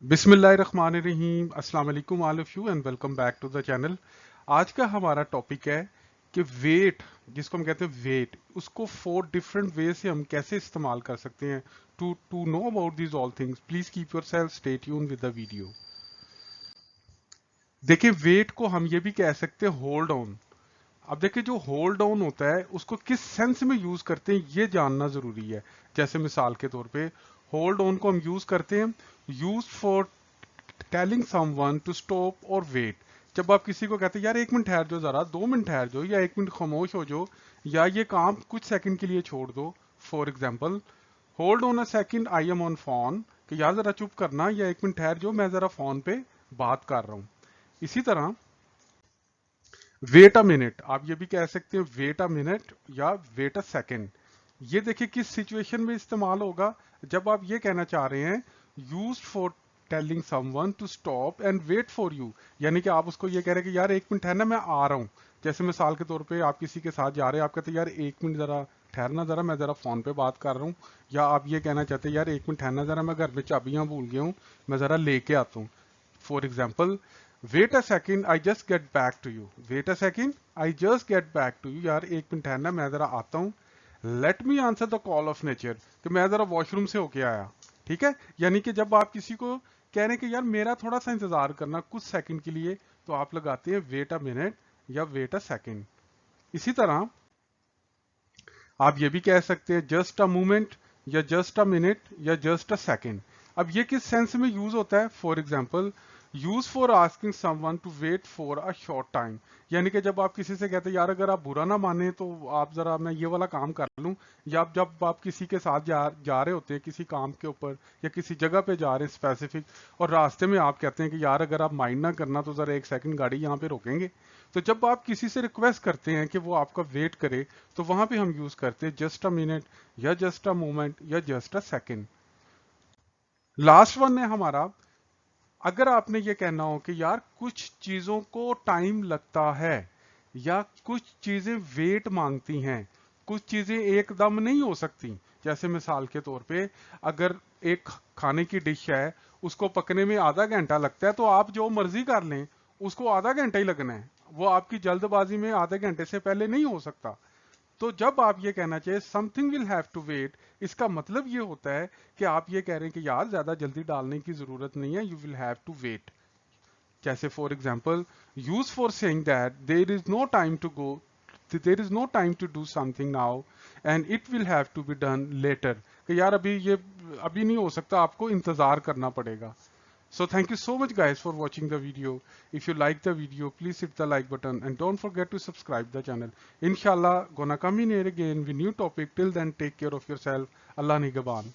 बिस्मिल्लाहिर्रहमानिर्रहीम अस्सलाम वालेकुम all of you and welcome back to the channel. आज का हमारा टॉपिक है कि वेट, जिसको हम कहते हैं वेट, उसको 4 डिफरेंट वे से हम कैसे इस्तेमाल कर सकते हैं। To know about these all things please keep yourself stay tune with the video. देखिए, वेट को हम ये भी कह सकते हैं होल्ड ऑन। अब देखिए, जो होल्ड ऑन होता है उसको किस सेंस में यूज करते हैं ये जानना जरूरी है। जैसे मिसाल के तौर पे होल्ड ऑन को हम यूज करते हैं use for telling someone to stop और वेट। जब आप किसी को कहते हैं यार 1 मिनट ठहर जाओ, जरा 2 मिनट ठहर जाओ, या 1 मिनट खामोश हो जाओ, या ये काम कुछ सेकंड के लिए छोड़ दो। For example, hold on a second, I am on phone, कि यार जरा चुप करना, या 1 मिनट ठहर जाओ, मैं जरा फोन पे बात कर रहा हूं। इसी तरह वेट अ मिनट, आप ये भी कह सकते हैं वेट अ मिनट या वेट अ सेकंड। ये देखिए किस सिचुएशन में इस्तेमाल होगा। जब आप ये कहना चाह रहे हैं used for telling someone to stop and wait for you, यानी कि आप उसको ये कह रहे हैं कि यार 1 मिनट ठहरना, मैं आ रहा हूं। जैसे मिसाल के तौर पे आप किसी के साथ जा रहे हैं, आप कहते हैं यार 1 मिनट जरा ठहरना, जरा मैं जरा फोन पे बात कर रहा हूँ। या आप ये कहना चाहते हैं यार 1 मिनट ठहरना, जरा मैं घर में चाबियां भूल गया हूँ, मैं जरा लेके आता हूँ। For example, wait a second, I just get back to you. Wait a second, I just get back to you. यार 1 मिनट ठहरना, मैं जरा आता हूँ। Let me answer the call of nature, कि मैं जरा वॉशरूम से होके आया। ठीक है, यानी कि जब आप किसी को कह रहे हैं कि यार मेरा थोड़ा सा इंतजार करना कुछ सेकंड के लिए, तो आप लगाते हैं वेट अ मिनट या वेट अ सेकंड। इसी तरह आप ये भी कह सकते हैं जस्ट अ मोमेंट या जस्ट अ मिनट या जस्ट अ सेकेंड। अब ये किस सेंस में यूज होता है। For example, use for asking someone to wait for a short time, यानी कि जब आप किसी से कहते हैं यार अगर आप बुरा ना माने तो आप जरा मैं ये वाला काम कर लूं। या जब आप किसी के साथ जा रहे होते हैं किसी काम के ऊपर, या किसी जगह पे जा रहे हैं स्पेसिफिक, और रास्ते में आप कहते हैं कि यार अगर आप माइंड ना करना तो जरा 1 सेकंड गाड़ी यहाँ पे रोकेंगे। तो जब आप किसी से रिक्वेस्ट करते हैं कि वो आपका वेट करे, तो वहां पे हम यूज करते हैं जस्ट अ मिनट या जस्ट अ मोमेंट या just a second. Last one है हमारा, अगर आपने ये कहना हो कि यार कुछ चीजों को टाइम लगता है, या कुछ चीजें वेट मांगती हैं, कुछ चीजें एकदम नहीं हो सकती। जैसे मिसाल के तौर पे, अगर एक खाने की डिश है, उसको पकने में आधा घंटा लगता है, तो आप जो मर्जी कर लें, उसको आधा घंटा ही लगना है। वो आपकी जल्दबाजी में आधे घंटे से पहले नहीं हो सकता। तो जब आप ये कहना चाहिए something will have to wait, इसका मतलब ये होता है कि आप ये कह रहे हैं कि यार ज्यादा जल्दी डालने की जरूरत नहीं है, you will have to wait. जैसे for example, use for saying that there is no time to go, there is no time to do something now and it will have to be done later, कि यार अभी नहीं हो सकता, आपको इंतजार करना पड़ेगा। So thank you so much guys for watching the video. If you like the video, please hit the like button and don't forget to subscribe the channel. Inshallah, gonna come in here again with new topic. Till then, take care of yourself. Allah Nigaban.